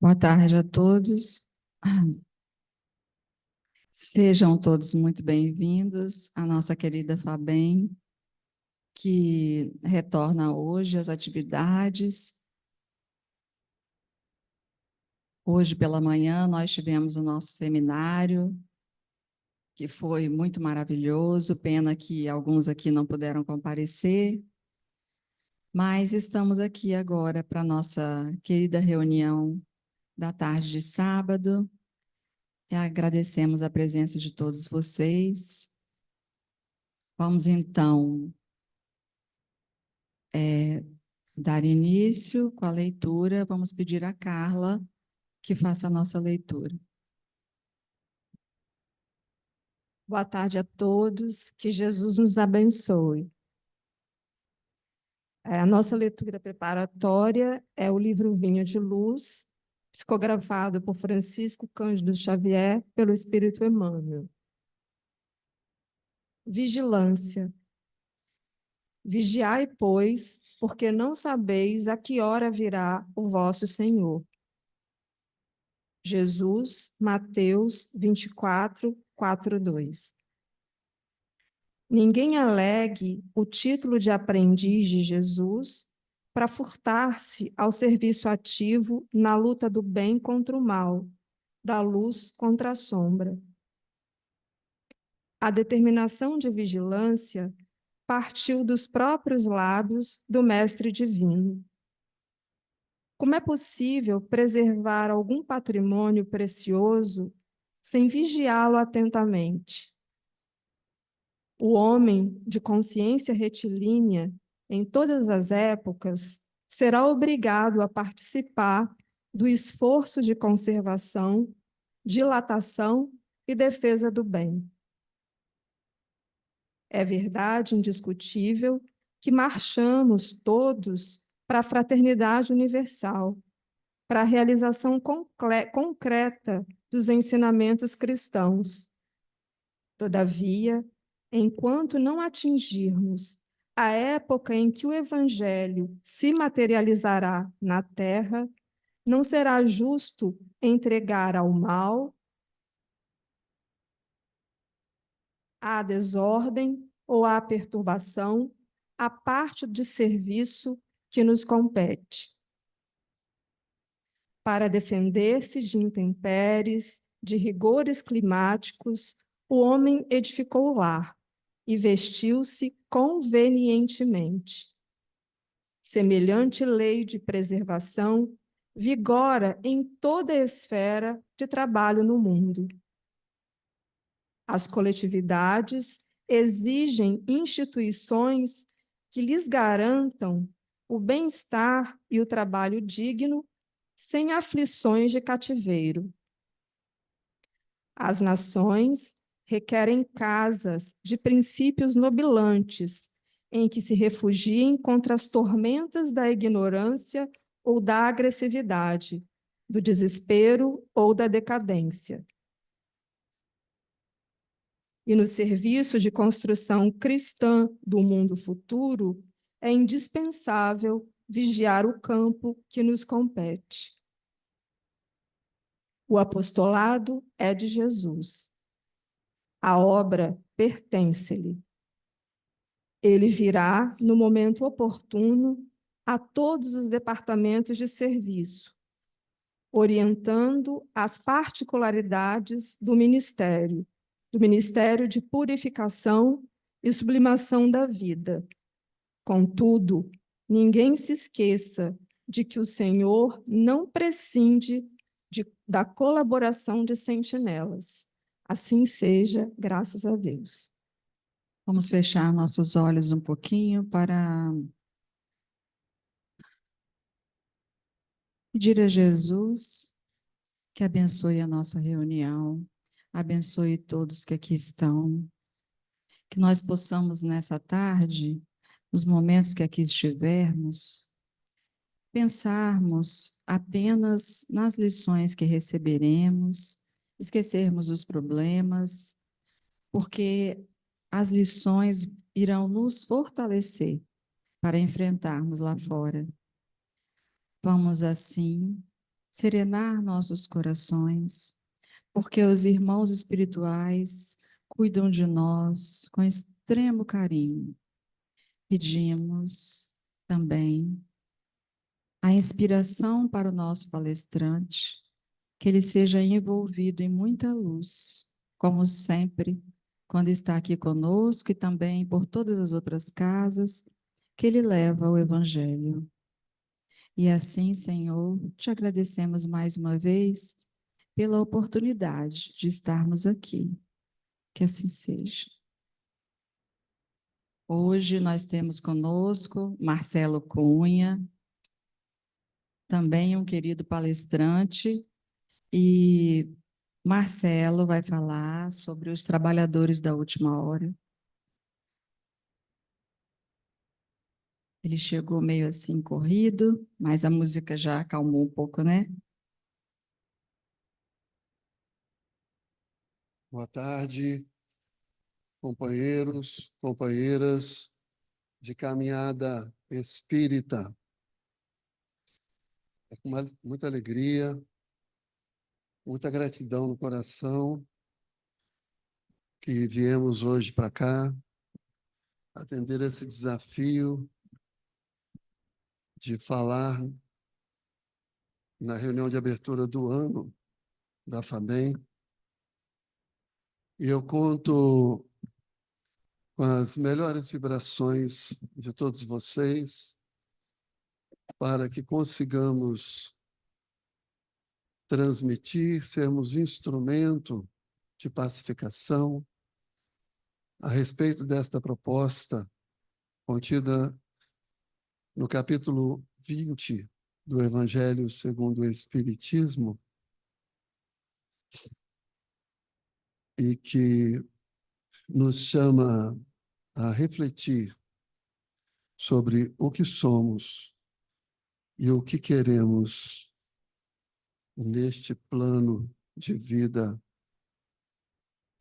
Boa tarde a todos. Sejam todos muito bem-vindos à nossa querida FABEM, que retorna hoje às atividades. Hoje pela manhã nós tivemos o nosso seminário, que foi muito maravilhoso, pena que alguns aqui não puderam comparecer, mas estamos aqui agora para a nossa querida reunião da tarde de sábado. E agradecemos a presença de todos vocês. Vamos então dar início com a leitura. Vamos pedir a Carla que faça a nossa leitura. Boa tarde a todos, que Jesus nos abençoe. A nossa leitura preparatória é o livro Vinho de Luz, psicografado por Francisco Cândido Xavier, pelo Espírito Emmanuel. Vigilância. Vigiai, pois, porque não sabeis a que hora virá o vosso Senhor. Jesus, Mateus 24, 4:2. Ninguém alegue o título de aprendiz de Jesus para furtar-se ao serviço ativo na luta do bem contra o mal, da luz contra a sombra. A determinação de vigilância partiu dos próprios lábios do Mestre Divino. Como é possível preservar algum patrimônio precioso sem vigiá-lo atentamente? O homem de consciência retilínea, em todas as épocas, será obrigado a participar do esforço de conservação, dilatação e defesa do bem. É verdade indiscutível que marchamos todos para a fraternidade universal, para a realização concreta dos ensinamentos cristãos. Todavia, enquanto não atingirmos a época em que o Evangelho se materializará na terra, não será justo entregar ao mal, à desordem ou à perturbação a parte de serviço que nos compete. Para defender-se de intempéries, de rigores climáticos, o homem edificou o lar e vestiu-se convenientemente. Semelhante lei de preservação vigora em toda a esfera de trabalho no mundo. As coletividades exigem instituições que lhes garantam o bem-estar e o trabalho digno, sem aflições de cativeiro. As nações requerem casas de princípios nobilantes, em que se refugiem contra as tormentas da ignorância ou da agressividade, do desespero ou da decadência. E no serviço de construção cristã do mundo futuro, é indispensável vigiar o campo que nos compete. O apostolado é de Jesus. A obra pertence-lhe. Ele virá no momento oportuno a todos os departamentos de serviço, orientando as particularidades do ministério de purificação e sublimação da vida. Contudo, ninguém se esqueça de que o Senhor não prescinde da colaboração de sentinelas. Assim seja, graças a Deus. Vamos fechar nossos olhos um pouquinho para pedir a Jesus que abençoe a nossa reunião, abençoe todos que aqui estão, que nós possamos nessa tarde, nos momentos que aqui estivermos, pensarmos apenas nas lições que receberemos, esquecermos os problemas, porque as lições irão nos fortalecer para enfrentarmos lá fora. Vamos assim serenar nossos corações, porque os irmãos espirituais cuidam de nós com extremo carinho. Pedimos também a inspiração para o nosso palestrante, que ele seja envolvido em muita luz, como sempre, quando está aqui conosco e também por todas as outras casas que ele leva o Evangelho. E assim, Senhor, te agradecemos mais uma vez pela oportunidade de estarmos aqui. Que assim seja. Hoje nós temos conosco Marcelo Cunha, também um querido palestrante, e Marcelo vai falar sobre os trabalhadores da última hora. Ele chegou meio assim corrido, mas a música já acalmou um pouco, né? Boa tarde, companheiros, companheiras de caminhada espírita. É com muita alegria, muita gratidão no coração que viemos hoje para cá atender esse desafio de falar na reunião de abertura do ano da FABEM. E eu conto com as melhores vibrações de todos vocês para que consigamos transmitir, sermos instrumento de pacificação a respeito desta proposta contida no capítulo 20 do Evangelho segundo o Espiritismo e que nos chama a refletir sobre o que somos e o que queremos neste plano de vida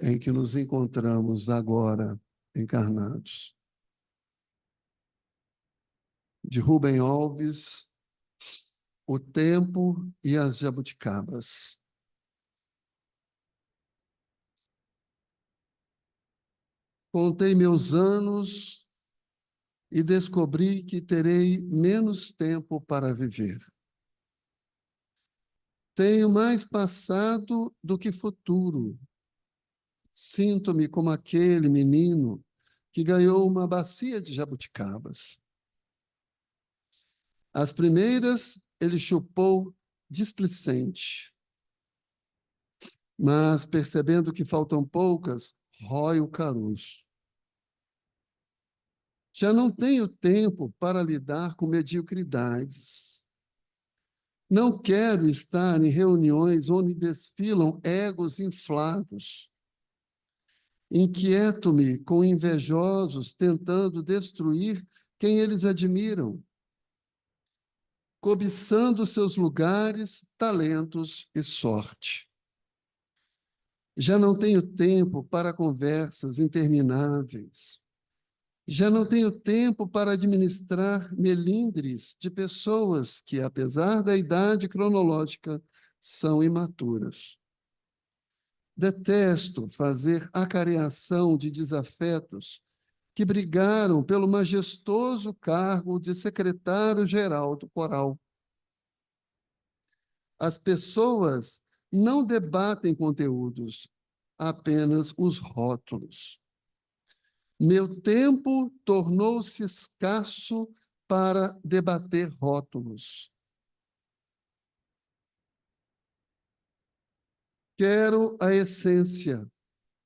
em que nos encontramos agora encarnados. De Rubem Alves, O Tempo e as Jabuticabas. Contei meus anos e descobri que terei menos tempo para viver. Tenho mais passado do que futuro. Sinto-me como aquele menino que ganhou uma bacia de jabuticabas. As primeiras ele chupou displicente, mas percebendo que faltam poucas, rói o caroço. Já não tenho tempo para lidar com mediocridades. Não quero estar em reuniões onde desfilam egos inflados. Inquieto-me com invejosos tentando destruir quem eles admiram, cobiçando seus lugares, talentos e sorte. Já não tenho tempo para conversas intermináveis. Já não tenho tempo para administrar melindres de pessoas que, apesar da idade cronológica, são imaturas. Detesto fazer acareação de desafetos que brigaram pelo majestoso cargo de secretário-geral do coral. As pessoas não debatem conteúdos, apenas os rótulos. Meu tempo tornou-se escasso para debater rótulos. Quero a essência,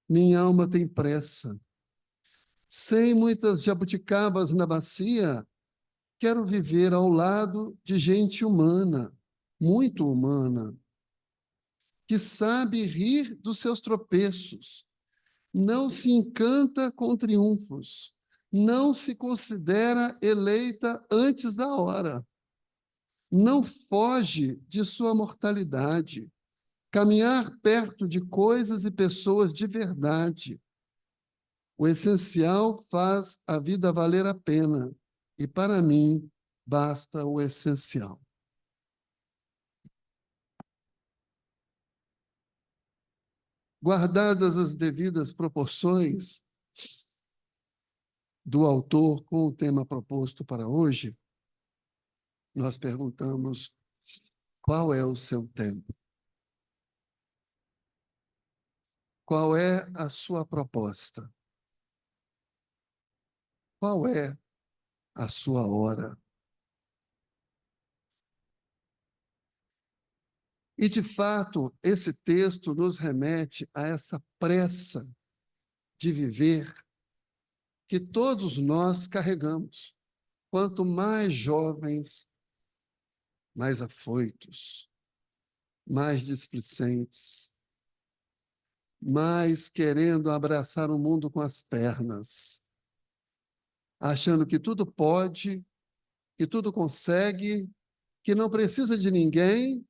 minha alma tem pressa. Sem muitas jabuticabas na bacia, quero viver ao lado de gente humana, muito humana, que sabe rir dos seus tropeços, não se encanta com triunfos, não se considera eleita antes da hora, não foge de sua mortalidade, caminhar perto de coisas e pessoas de verdade. O essencial faz a vida valer a pena, e para mim basta o essencial. guardadas as devidas proporções do autor com o tema proposto para hoje, nós perguntamos: qual é o seu tempo? Qual é a sua proposta? Qual é a sua hora? E, de fato, esse texto nos remete a essa pressa de viver que todos nós carregamos. Quanto mais jovens, mais afoitos, mais displicentes, mais querendo abraçar o mundo com as pernas, achando que tudo pode, que tudo consegue, que não precisa de ninguém,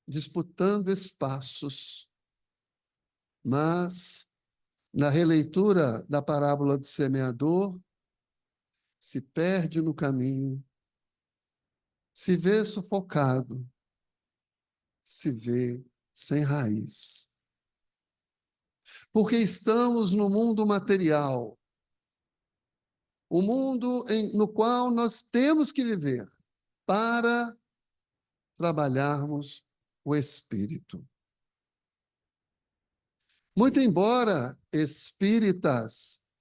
disputando espaços. Mas, na releitura da parábola do semeador, se perde no caminho, se vê sufocado, se vê sem raiz. Porque estamos no mundo material, o mundo no qual nós temos que viver para trabalharmos o espírito. Muito embora espíritas,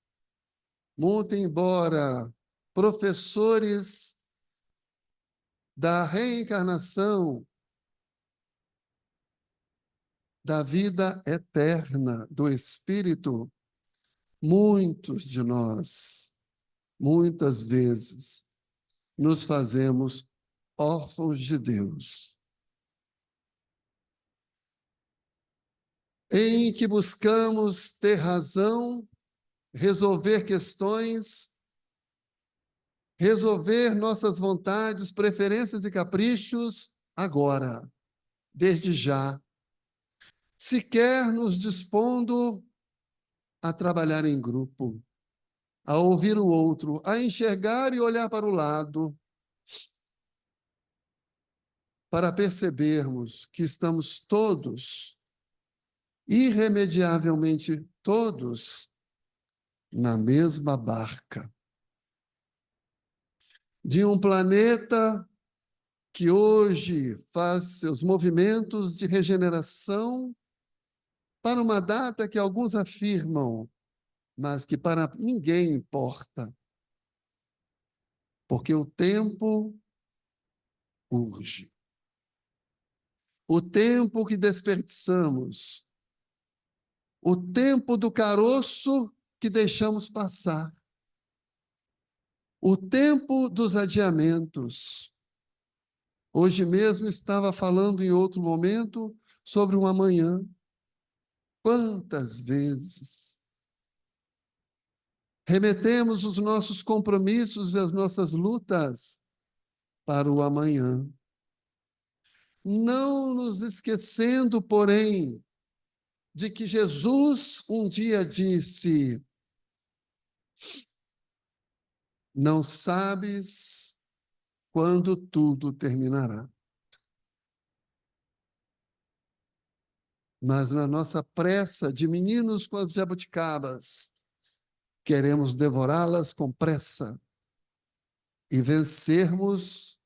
muito embora professores da reencarnação, da vida eterna do espírito, muitos de nós, muitas vezes, nos fazemos órfãos de Deus, em que buscamos ter razão, resolver questões, resolver nossas vontades, preferências e caprichos agora, desde já, sequer nos dispondo a trabalhar em grupo, a ouvir o outro, a enxergar e olhar para o lado, para percebermos que estamos todos, irremediavelmente todos, na mesma barca. De um planeta que hoje faz seus movimentos de regeneração para uma data que alguns afirmam, mas que para ninguém importa, porque o tempo urge. O tempo que desperdiçamos, o tempo do caroço que deixamos passar, o tempo dos adiamentos. Hoje mesmo estava falando em outro momento sobre um amanhã. Quantas vezes remetemos os nossos compromissos e as nossas lutas para o amanhã, não nos esquecendo, porém, de que Jesus um dia disse: não sabes quando tudo terminará. Mas na nossa pressa de meninos com as jabuticabas, queremos devorá-las com pressa e vencermos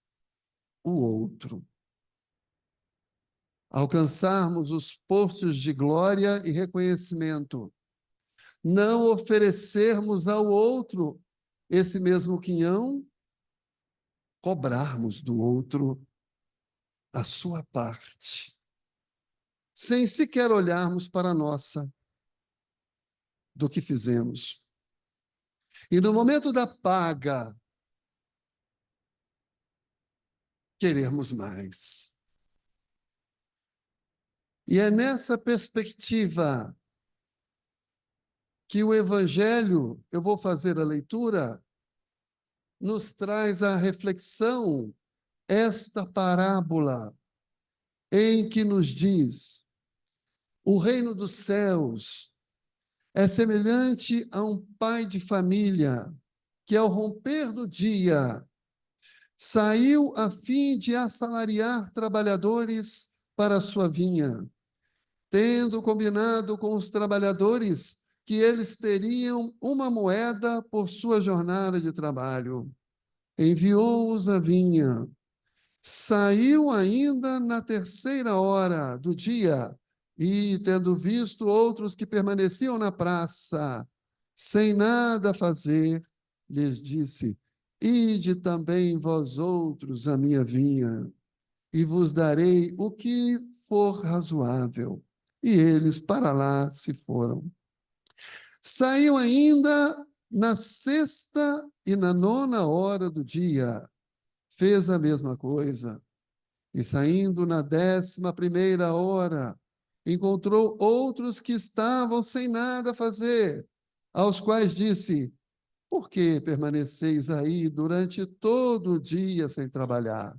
o outro. Alcançarmos os postos de glória e reconhecimento. Não oferecermos ao outro esse mesmo quinhão, cobrarmos do outro a sua parte, sem sequer olharmos para a nossa, do que fizemos. E no momento da paga, querermos mais. E é nessa perspectiva que o Evangelho, eu vou fazer a leitura, nos traz a reflexão, esta parábola, em que nos diz: o reino dos céus é semelhante a um pai de família que, ao romper do dia, saiu a fim de assalariar trabalhadores para a sua vinha. tendo combinado com os trabalhadores que eles teriam uma moeda por sua jornada de trabalho, enviou-os à vinha. Saiu ainda na 3ª hora do dia e, tendo visto outros que permaneciam na praça, sem nada a fazer, lhes disse: ide também vós outros à minha vinha, e vos darei o que for razoável. E eles para lá se foram. Saiu ainda na 6ª e na 9ª hora do dia, fez a mesma coisa. E saindo na 11ª hora, encontrou outros que estavam sem nada a fazer, aos quais disse: por que permaneceis aí durante todo o dia sem trabalhar?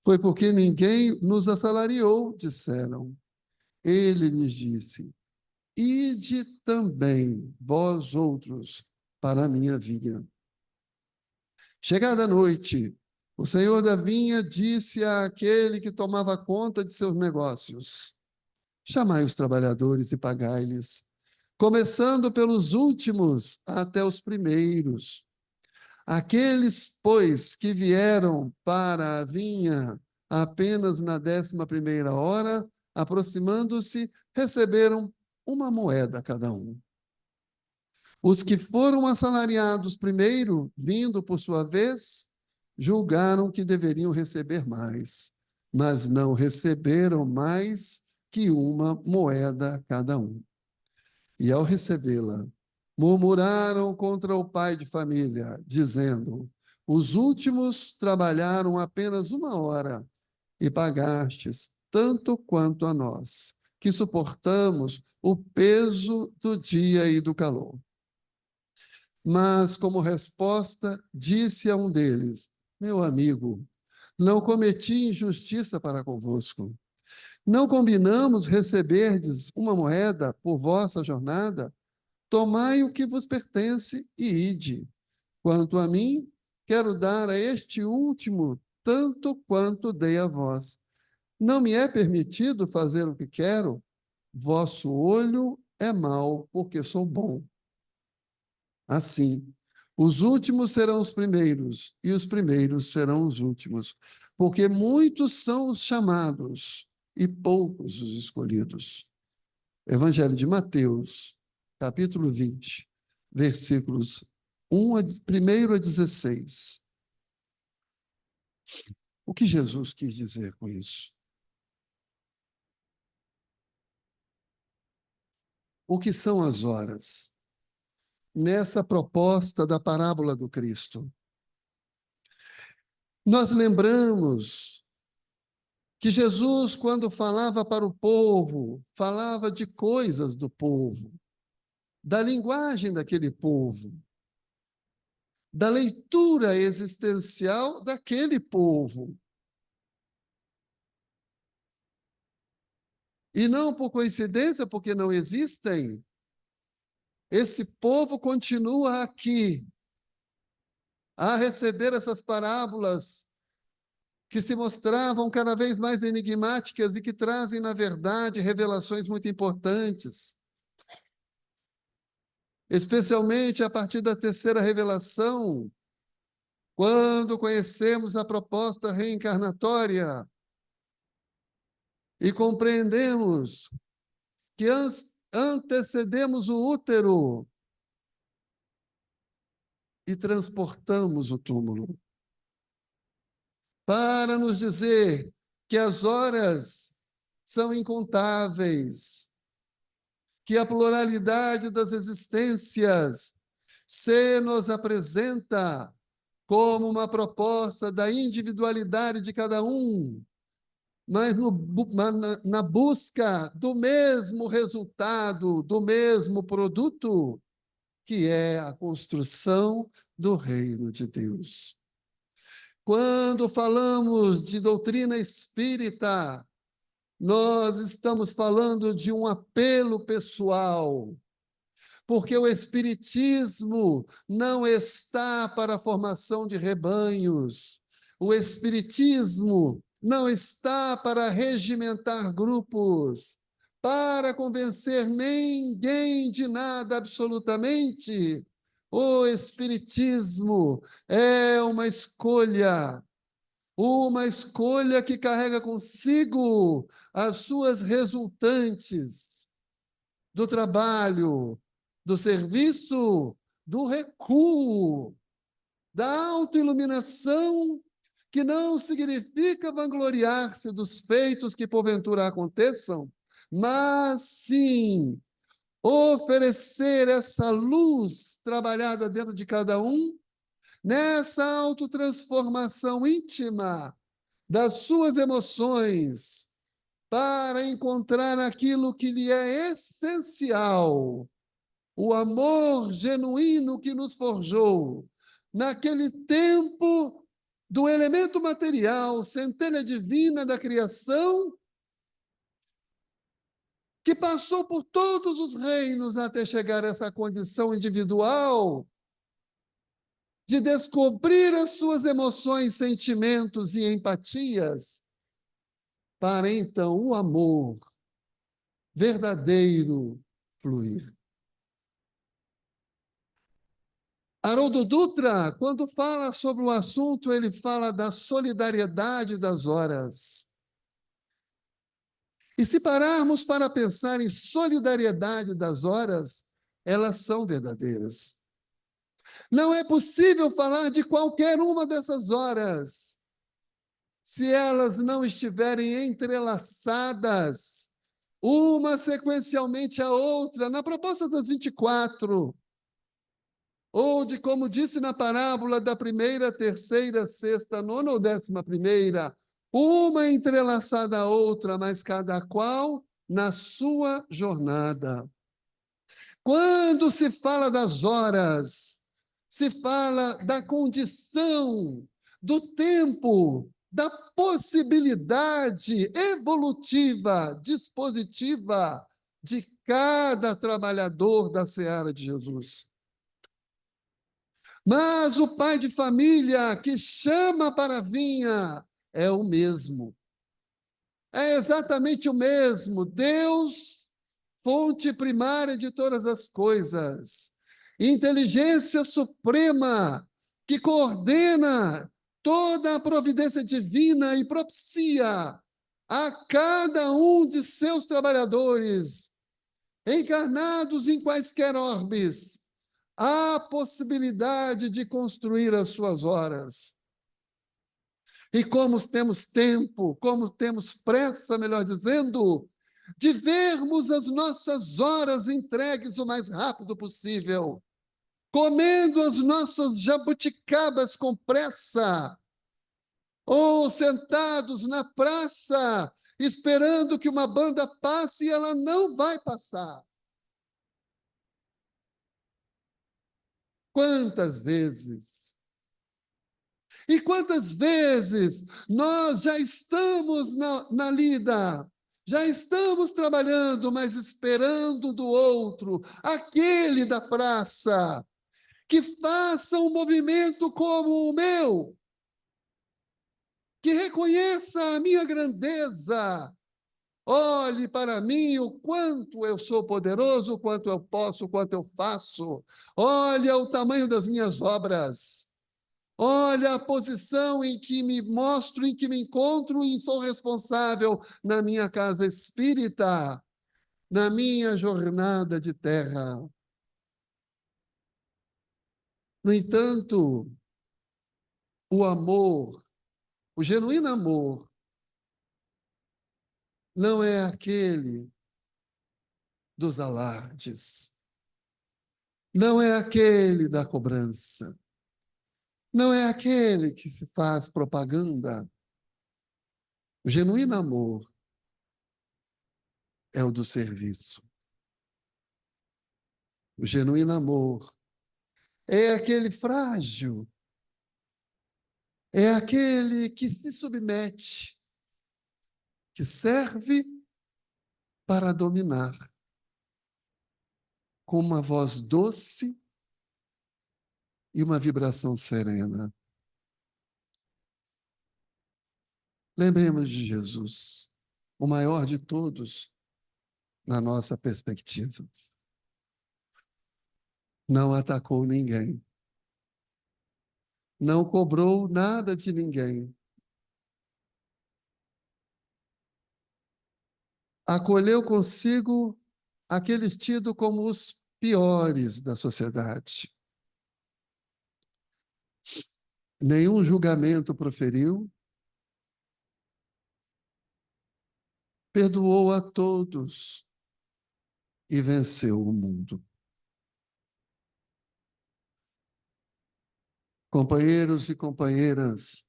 Foi porque ninguém nos assalariou, disseram. Ele lhes disse: ide também, vós outros, para a minha vinha. Chegada a noite, o senhor da vinha disse àquele que tomava conta de seus negócios: chamai os trabalhadores e pagai-lhes, começando pelos últimos até os primeiros. Aqueles, pois, que vieram para a vinha apenas na 11ª hora, aproximando-se, receberam uma moeda cada um. Os que foram assalariados primeiro, vindo por sua vez, julgaram que deveriam receber mais, mas não receberam mais que uma moeda cada um. E ao recebê-la, murmuraram contra o pai de família, dizendo: os últimos trabalharam apenas 1 hora e pagastes tanto quanto a nós, que suportamos o peso do dia e do calor. Mas, como resposta, disse a um deles: meu amigo, não cometi injustiça para convosco. Não combinamos receberdes uma moeda por vossa jornada? Tomai o que vos pertence e ide. Quanto a mim, quero dar a este último tanto quanto dei a vós. Não me é permitido fazer o que quero? Vosso olho é mau, porque sou bom. Assim, os últimos serão os primeiros, e os primeiros serão os últimos, porque muitos são os chamados, e poucos os escolhidos. Evangelho de Mateus, capítulo 20, versículos 1 a 16. O que Jesus quis dizer com isso? O que são as horas? Nessa proposta da parábola do Cristo, nós lembramos que Jesus, quando falava para o povo, falava de coisas do povo, da linguagem daquele povo, da leitura existencial daquele povo. E não por coincidência, porque não existem, esse povo continua aqui a receber essas parábolas que se mostravam cada vez mais enigmáticas e que trazem, na verdade, revelações muito importantes. Especialmente a partir da 3ª revelação, quando conhecemos a proposta reencarnatória e compreendemos que antecedemos o útero e transportamos o túmulo, para nos dizer que as horas são incontáveis, que a pluralidade das existências se nos apresenta como uma proposta da individualidade de cada um, mas na busca do mesmo resultado, do mesmo produto, que é a construção do reino de Deus. Quando falamos de doutrina espírita, nós estamos falando de um apelo pessoal, porque o espiritismo não está para a formação de rebanhos, o espiritismo não está para regimentar grupos, para convencer ninguém de nada absolutamente. O Espiritismo é uma escolha que carrega consigo as suas resultantes do trabalho, do serviço, do recuo, da autoiluminação, que não significa vangloriar-se dos feitos que porventura aconteçam, mas sim oferecer essa luz trabalhada dentro de cada um, nessa autotransformação íntima das suas emoções, para encontrar aquilo que lhe é essencial, o amor genuíno que nos forjou, naquele tempo do elemento material, centelha divina da criação, que passou por todos os reinos até chegar a essa condição individual de descobrir as suas emoções, sentimentos e empatias, para então o amor verdadeiro fluir. Haroldo Dutra, quando fala sobre o assunto, ele fala da solidariedade das horas. E se pararmos para pensar em solidariedade das horas, elas são verdadeiras. Não é possível falar de qualquer uma dessas horas se elas não estiverem entrelaçadas, uma sequencialmente à outra, na proposta das 24, ou de, como disse na parábola da primeira, terceira, sexta, nona ou 11ª, uma entrelaçada à outra, mas cada qual na sua jornada. Quando se fala das horas, se fala da condição, do tempo, da possibilidade evolutiva, dispositiva de cada trabalhador da seara de Jesus. Mas o pai de família que chama para a vinha é o mesmo. É exatamente o mesmo. Deus, fonte primária de todas as coisas. Inteligência suprema que coordena toda a providência divina e propicia a cada um de seus trabalhadores, encarnados em quaisquer orbes, a possibilidade de construir as suas horas. E como temos tempo, como temos pressa, melhor dizendo, de vermos as nossas horas entregues o mais rápido possível, comendo as nossas jabuticabas com pressa, ou sentados na praça, esperando que uma banda passe e ela não vai passar. Quantas vezes? E quantas vezes nós já estamos na lida, já estamos trabalhando, mas esperando do outro, aquele da praça, que faça um movimento como o meu, que reconheça a minha grandeza, olhe para mim o quanto eu sou poderoso, o quanto eu posso, o quanto eu faço, olha o tamanho das minhas obras. Olha a posição em que me mostro, em que me encontro e sou responsável na minha casa espírita, na minha jornada de terra. No entanto, o amor, o genuíno amor, não é aquele dos alardes, não é aquele da cobrança, não é aquele que se faz propaganda. O genuíno amor é o do serviço. O genuíno amor é aquele frágil, é aquele que se submete, que serve para dominar, com uma voz doce e uma vibração serena. Lembremos de Jesus, o maior de todos, na nossa perspectiva. Não atacou ninguém. Não cobrou nada de ninguém. Acolheu consigo aqueles tidos como os piores da sociedade. Nenhum julgamento proferiu. Perdoou a todos e venceu o mundo. Companheiros e companheiras,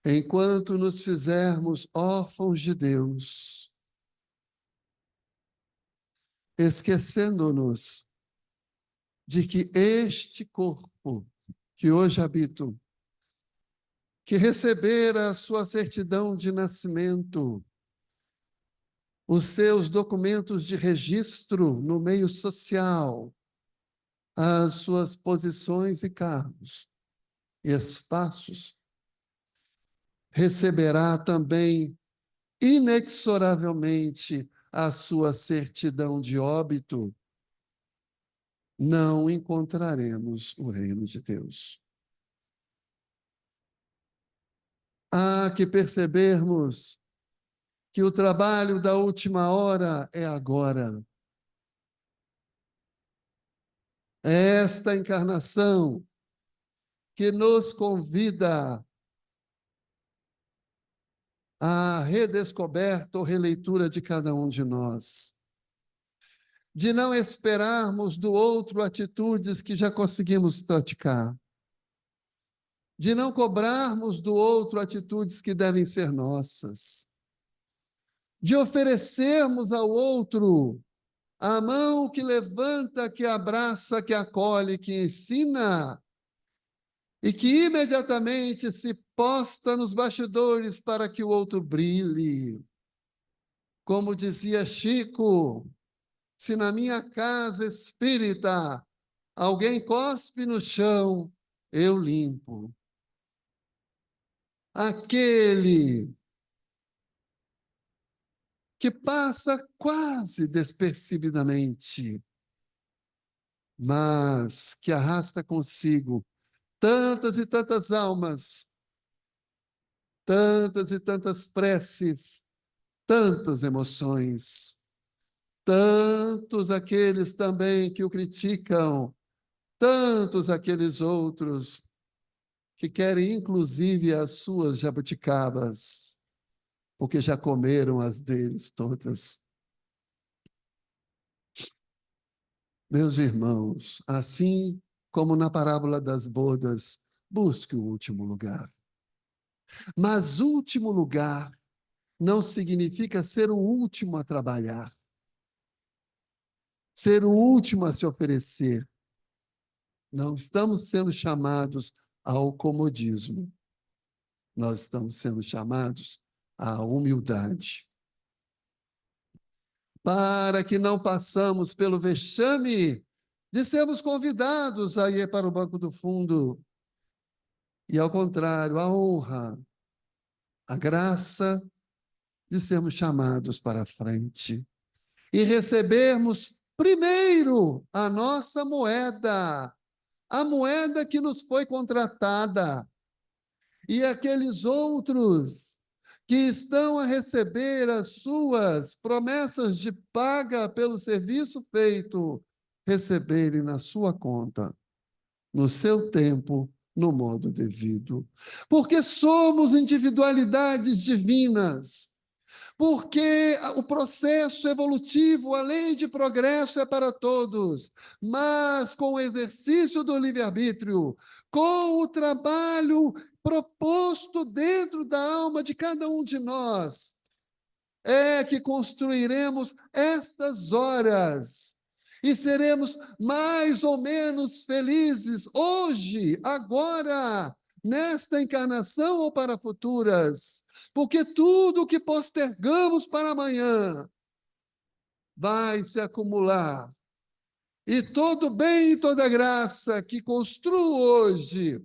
enquanto nos fizermos órfãos de Deus, esquecendo-nos de que este corpo que hoje habito, que recebera a sua certidão de nascimento, os seus documentos de registro no meio social, as suas posições e cargos e espaços, receberá também inexoravelmente a sua certidão de óbito, não encontraremos o reino de Deus. Há que percebermos que o trabalho da última hora é agora. É esta encarnação que nos convida à redescoberta ou releitura de cada um de nós. De não esperarmos do outro atitudes que já conseguimos praticar. De não cobrarmos do outro atitudes que devem ser nossas. De oferecermos ao outro a mão que levanta, que abraça, que acolhe, que ensina, e que imediatamente se posta nos bastidores para que o outro brilhe. Como dizia Chico, se na minha casa espírita alguém cospe no chão, eu limpo. Aquele que passa quase despercebidamente, mas que arrasta consigo tantas e tantas almas, tantas e tantas preces, tantas emoções, tantos aqueles também que o criticam, tantos aqueles outros que querem inclusive as suas jabuticabas, porque já comeram as deles todas. Meus irmãos, assim como na parábola das bodas, busque o último lugar. Mas último lugar não significa ser o último a trabalhar, ser o último a se oferecer. Não estamos sendo chamados ao comodismo. Nós estamos sendo chamados à humildade. Para que não passamos pelo vexame de sermos convidados a ir para o banco do fundo. E, ao contrário, a honra, a graça de sermos chamados para a frente. E recebermos primeiro a nossa moeda, a moeda que nos foi contratada. E aqueles outros que estão a receber as suas promessas de paga pelo serviço feito, receberem na sua conta, no seu tempo, no modo devido. Porque somos individualidades divinas. Porque o processo evolutivo, a lei de progresso é para todos, mas com o exercício do livre-arbítrio, com o trabalho proposto dentro da alma de cada um de nós, é que construiremos estas horas e seremos mais ou menos felizes hoje, agora, nesta encarnação ou para futuras, porque tudo que postergamos para amanhã vai se acumular. E todo bem e toda graça que construo hoje,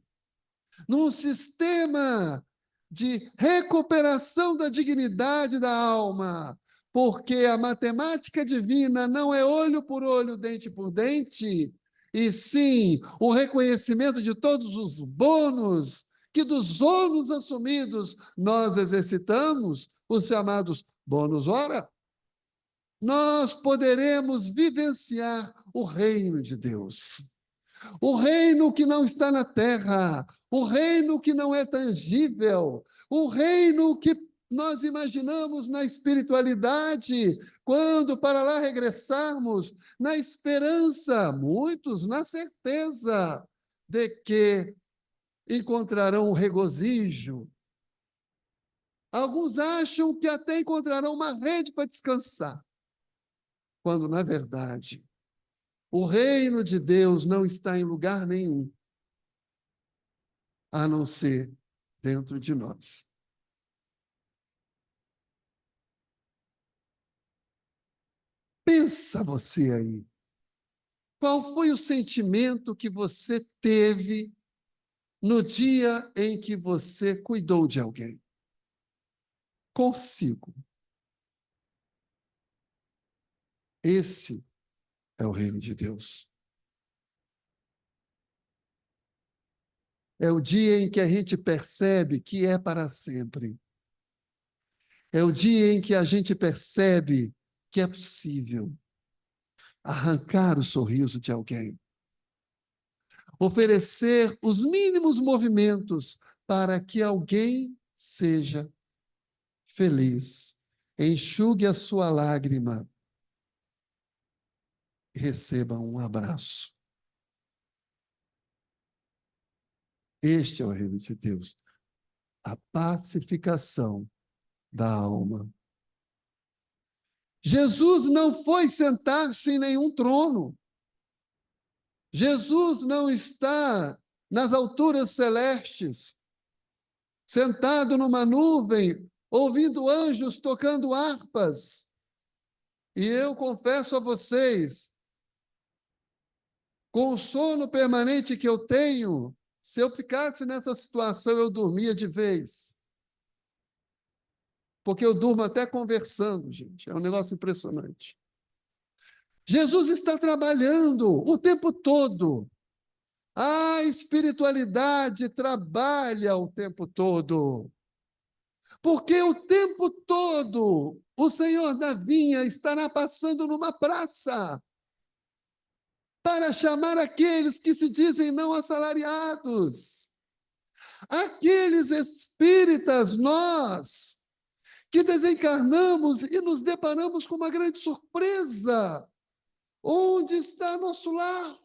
num sistema de recuperação da dignidade da alma, porque a matemática divina não é olho por olho, dente por dente, e sim o reconhecimento de todos os bônus que dos ônus assumidos nós exercitamos, os chamados bônus hora, nós poderemos vivenciar o reino de Deus. O reino que não está na terra, o reino que não é tangível, o reino que nós imaginamos na espiritualidade, quando para lá regressarmos, na esperança, muitos na certeza de que encontrarão um regozijo. Alguns acham que até encontrarão uma rede para descansar, quando, na verdade, o reino de Deus não está em lugar nenhum, a não ser dentro de nós. Pensa você aí. Qual foi o sentimento que você teve no dia em que você cuidou de alguém? Consigo. Esse é o reino de Deus. É o dia em que a gente percebe que é para sempre. É o dia em que a gente percebe que é possível arrancar o sorriso de alguém, oferecer os mínimos movimentos para que alguém seja feliz, enxugue a sua lágrima e receba um abraço. Este é o reino de Deus, a pacificação da alma. Jesus não foi sentar-se em nenhum trono. Jesus não está nas alturas celestes, sentado numa nuvem, ouvindo anjos tocando harpas. E eu confesso a vocês, com o sono permanente que eu tenho, se eu ficasse nessa situação, eu dormia de vez. Porque eu durmo até conversando, gente. É um negócio impressionante. Jesus está trabalhando o tempo todo. A espiritualidade trabalha o tempo todo. Porque o tempo todo o Senhor da vinha estará passando numa praça para chamar aqueles que se dizem não assalariados. Aqueles espíritas, nós, que desencarnamos e nos deparamos com uma grande surpresa. Onde está nosso lar?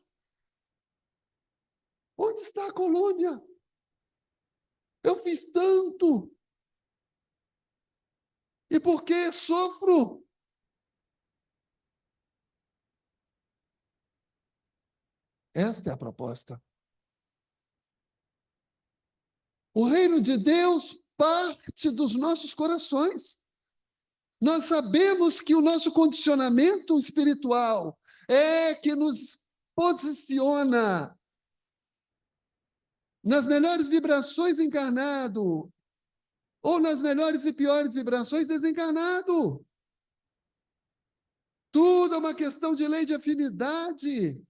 Onde está a colônia? Eu fiz tanto. E por que sofro? Esta é a proposta. O reino de Deus parte dos nossos corações. Nós sabemos que o nosso condicionamento espiritual é que nos posiciona nas melhores vibrações encarnado ou nas melhores e piores vibrações desencarnado. Tudo é uma questão de lei de afinidade,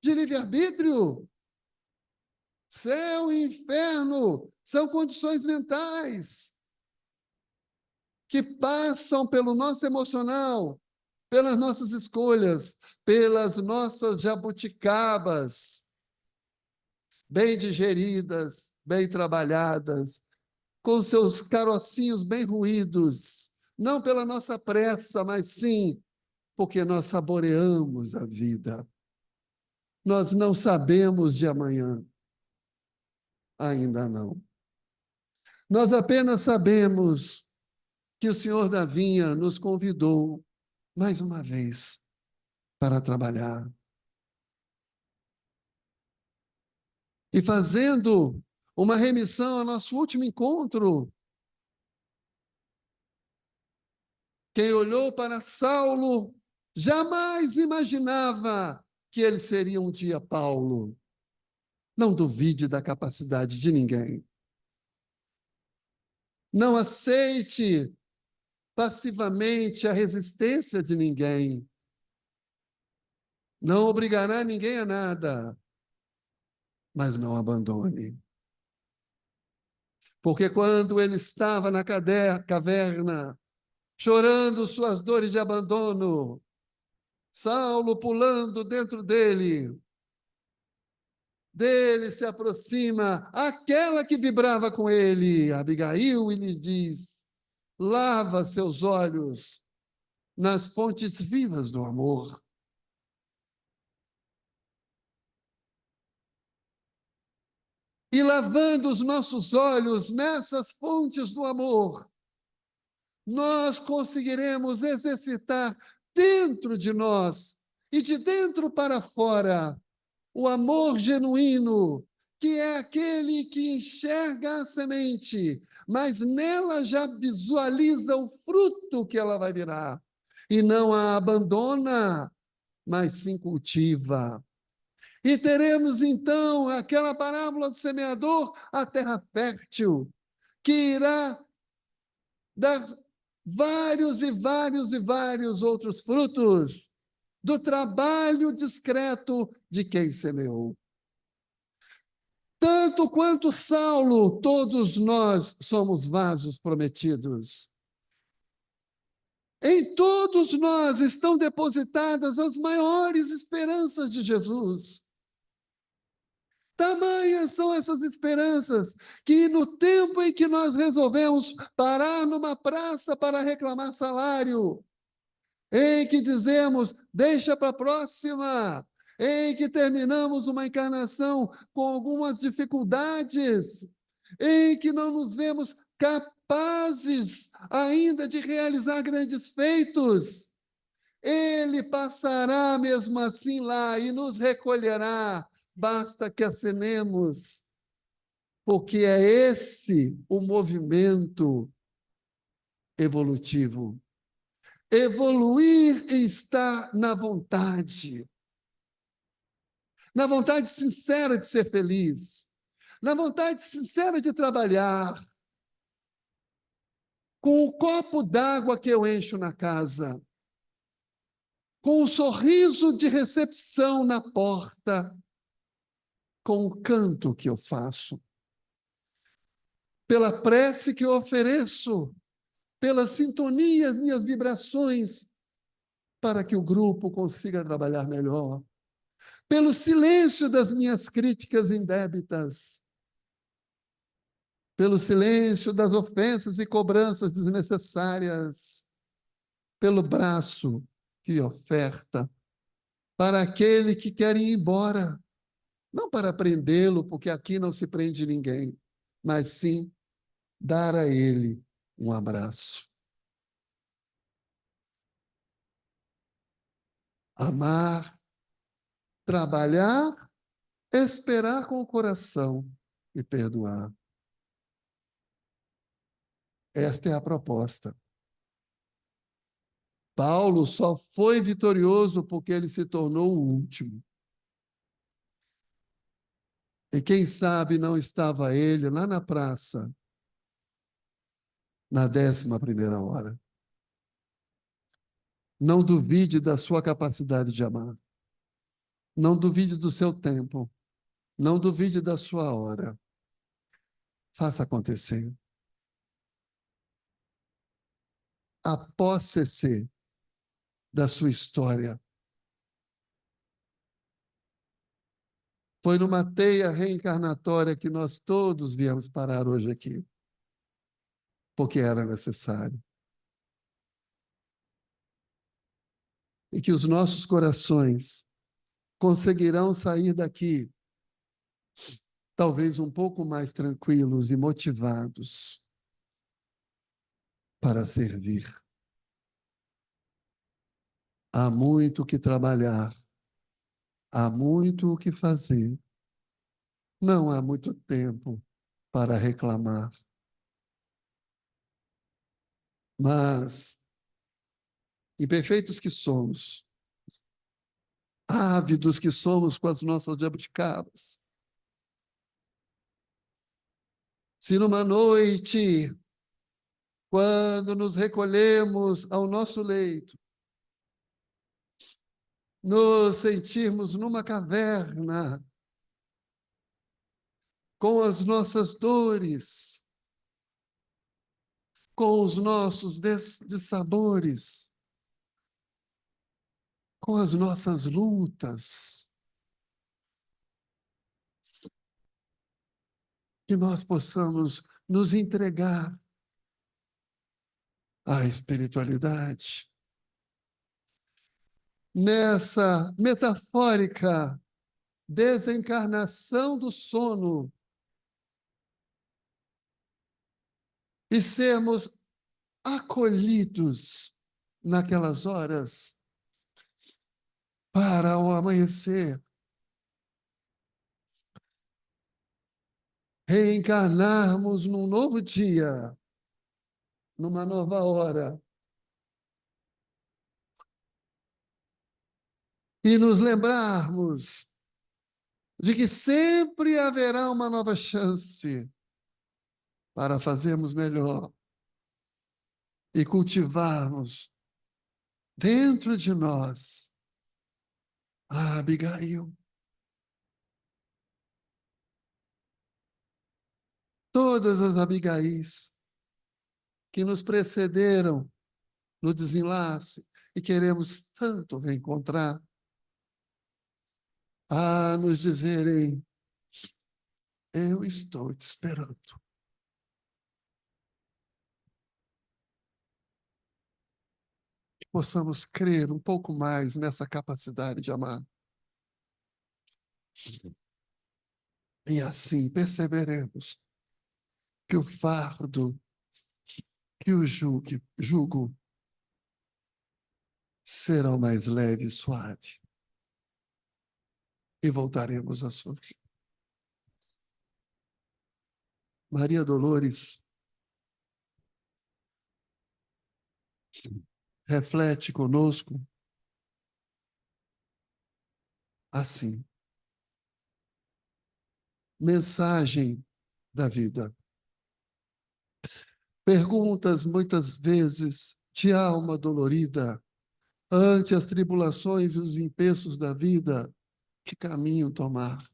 de livre-arbítrio. Céu e inferno são condições mentais que passam pelo nosso emocional, pelas nossas escolhas, pelas nossas jabuticabas, bem digeridas, bem trabalhadas, com seus carocinhos bem ruídos, não pela nossa pressa, mas sim porque nós saboreamos a vida. Nós não sabemos de amanhã. Ainda não. Nós apenas sabemos que o Senhor da vinha nos convidou, mais uma vez, para trabalhar. E fazendo uma remissão ao nosso último encontro, quem olhou para Saulo jamais imaginava que ele seria um dia Paulo. Não duvide da capacidade de ninguém. Não aceite passivamente a resistência de ninguém. Não obrigará ninguém a nada, mas não abandone. Porque quando ele estava na caverna, chorando suas dores de abandono, Saulo pulando dentro dele se aproxima aquela que vibrava com ele, Abigail, e lhe diz: lava seus olhos nas fontes vivas do amor. E lavando os nossos olhos nessas fontes do amor, nós conseguiremos exercitar dentro de nós e de dentro para fora o amor genuíno, que é aquele que enxerga a semente, mas nela já visualiza o fruto que ela vai virar, e não a abandona, mas sim cultiva. E teremos então aquela parábola do semeador, a terra fértil, que irá dar vários e vários e vários outros frutos do trabalho discreto de quem semeou. Tanto quanto Saulo, todos nós somos vasos prometidos. Em todos nós estão depositadas as maiores esperanças de Jesus. Tamanhas são essas esperanças, que no tempo em que nós resolvemos parar numa praça para reclamar salário, em que dizemos, deixa para a próxima, em que terminamos uma encarnação com algumas dificuldades, em que não nos vemos capazes ainda de realizar grandes feitos, ele passará mesmo assim lá e nos recolherá, basta que acenemos, porque é esse o movimento evolutivo. Evoluir e estar na vontade sincera de ser feliz, na vontade sincera de trabalhar, com o copo d'água que eu encho na casa, com o sorriso de recepção na porta, com o canto que eu faço, pela prece que eu ofereço, pela sintonia, as minhas vibrações, para que o grupo consiga trabalhar melhor, pelo silêncio das minhas críticas indébitas, pelo silêncio das ofensas e cobranças desnecessárias, pelo braço que oferta para aquele que quer ir embora, não para prendê-lo, porque aqui não se prende ninguém, mas sim dar a ele um abraço. Amar, trabalhar, esperar com o coração e perdoar. Esta é a proposta. Paulo só foi vitorioso porque ele se tornou o último. E quem sabe não estava ele lá na praça, na 11ª hora. Não duvide da sua capacidade de amar. Não duvide do seu tempo. Não duvide da sua hora. Faça acontecer. Aposse-se da sua história. Foi numa teia reencarnatória que nós todos viemos parar hoje aqui, porque era necessário. E que os nossos corações conseguirão sair daqui, talvez um pouco mais tranquilos e motivados para servir. Há muito o que trabalhar, há muito o que fazer. Não há muito tempo para reclamar. Mas, imperfeitos que somos, ávidos que somos com as nossas jabuticabas, se numa noite, quando nos recolhemos ao nosso leito, nos sentirmos numa caverna, com as nossas dores, com os nossos dissabores, com as nossas lutas, que nós possamos nos entregar à espiritualidade. Nessa metafórica desencarnação do sono, e sermos acolhidos naquelas horas para o amanhecer, reencarnarmos num novo dia, numa nova hora, e nos lembrarmos de que sempre haverá uma nova chance para fazermos melhor e cultivarmos dentro de nós a Abigail. Todas as Abigais que nos precederam no desenlace e queremos tanto reencontrar, a nos dizerem: eu estou te esperando. Que possamos crer um pouco mais nessa capacidade de amar. E assim perceberemos que o fardo, que o jugo serão mais leve e suave. E voltaremos a sorrir. Maria Dolores reflete conosco assim. Mensagem da vida. Perguntas muitas vezes de alma dolorida, ante as tribulações e os empeços da vida, que caminho tomar?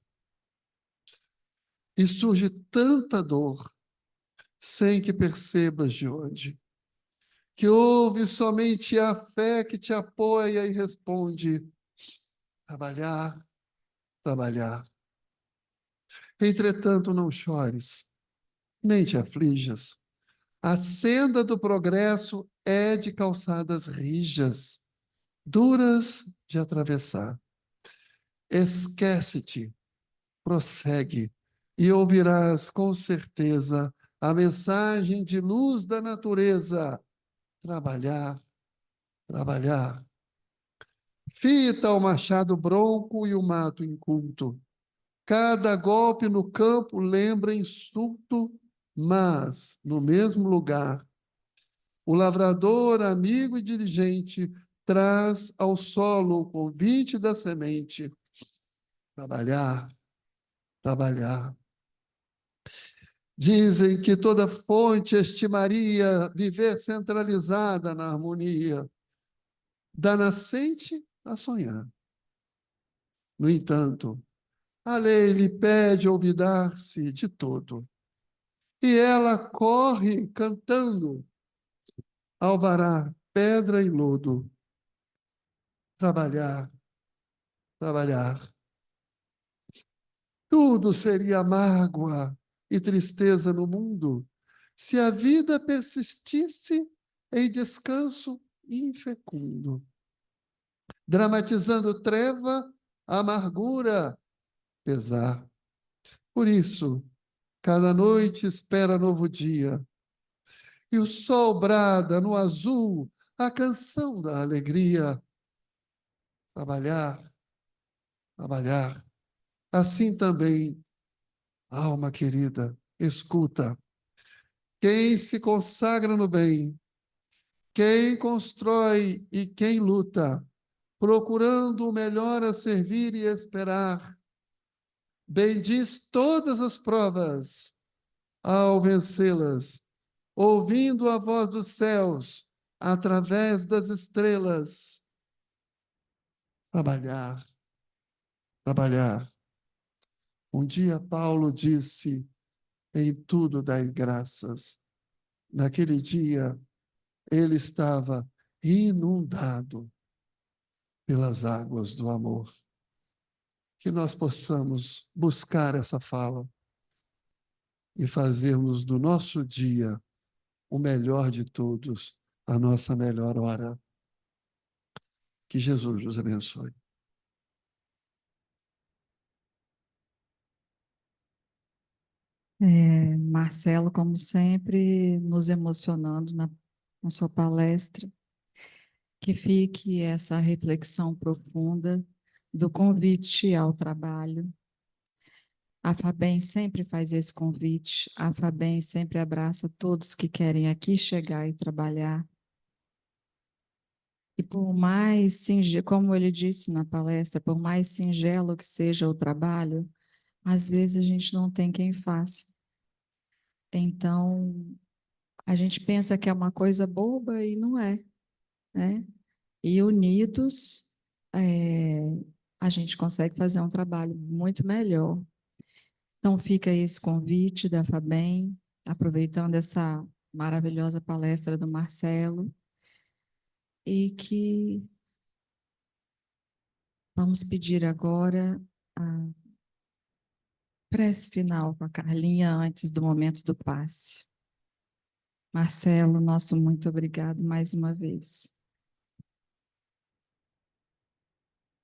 E surge tanta dor, sem que percebas de onde, que ouve somente a fé que te apoia e responde: trabalhar, trabalhar. Entretanto, não chores, nem te aflijas. A senda do progresso é de calçadas rijas, duras de atravessar. Esquece-te, prossegue, e ouvirás com certeza a mensagem de luz da natureza: trabalhar, trabalhar. Fita o machado bronco e o mato inculto. Cada golpe no campo lembra insulto, mas, no mesmo lugar, o lavrador, amigo e diligente, traz ao solo o convite da semente: trabalhar, trabalhar. Dizem que toda fonte estimaria viver centralizada na harmonia, da nascente a sonhar. No entanto, a lei lhe pede olvidar-se de todo, e ela corre cantando: alvará, pedra e lodo. Trabalhar, trabalhar. Tudo seria mágoa e tristeza no mundo se a vida persistisse em descanso infecundo, dramatizando treva, amargura, pesar. Por isso, cada noite espera novo dia, e o sol brada no azul a canção da alegria. Trabalhar, trabalhar. Assim também, alma querida, escuta. Quem se consagra no bem, quem constrói e quem luta, procurando o melhor a servir e esperar, bendiz todas as provas, ao vencê-las, ouvindo a voz dos céus, através das estrelas. Trabalhar, trabalhar. Um dia Paulo disse: em tudo dai graças. Naquele dia, ele estava inundado pelas águas do amor. Que nós possamos buscar essa fala e fazermos do nosso dia o melhor de todos, a nossa melhor hora. Que Jesus nos abençoe. Marcelo, como sempre, nos emocionando na sua palestra. Que fique essa reflexão profunda do convite ao trabalho. A FABEM sempre faz esse convite, a FABEM sempre abraça todos que querem aqui chegar e trabalhar. E por mais singelo, como ele disse na palestra, por mais singelo que seja o trabalho, às vezes a gente não tem quem faça. Então, a gente pensa que é uma coisa boba e não é, né? E unidos, a gente consegue fazer um trabalho muito melhor. Então, fica aí esse convite da FABEM, aproveitando essa maravilhosa palestra do Marcelo, e que vamos pedir agora a prece final com a Carlinha antes do momento do passe. Marcelo, nosso muito obrigado mais uma vez.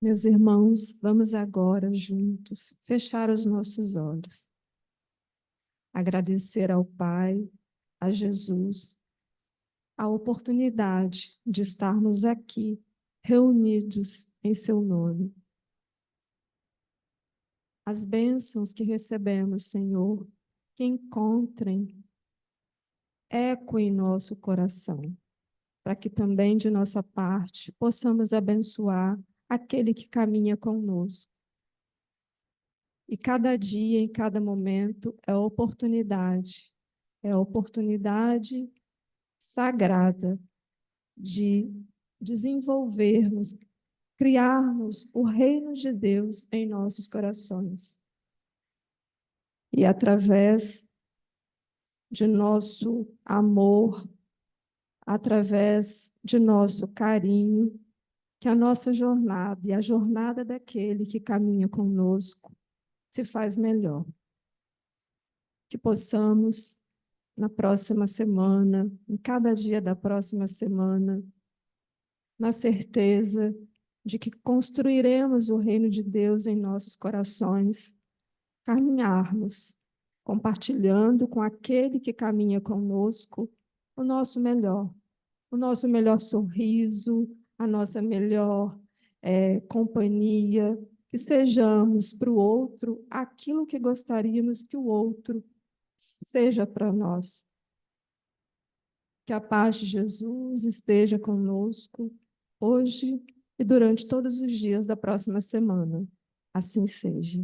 Meus irmãos, vamos agora juntos fechar os nossos olhos. Agradecer ao Pai, a Jesus, a oportunidade de estarmos aqui, reunidos em seu nome. As bênçãos que recebemos, Senhor, que encontrem eco em nosso coração, para que também de nossa parte possamos abençoar aquele que caminha conosco. E cada dia, em cada momento, é oportunidade sagrada de desenvolvermos, criarmos o reino de Deus em nossos corações. E através de nosso amor, através de nosso carinho, que a nossa jornada e a jornada daquele que caminha conosco se faz melhor. Que possamos, na próxima semana, em cada dia da próxima semana, na certeza de que construiremos o reino de Deus em nossos corações, caminharmos, compartilhando com aquele que caminha conosco o nosso melhor sorriso, a nossa melhor companhia, que sejamos para o outro aquilo que gostaríamos que o outro seja para nós. Que a paz de Jesus esteja conosco hoje e durante todos os dias da próxima semana. Assim seja.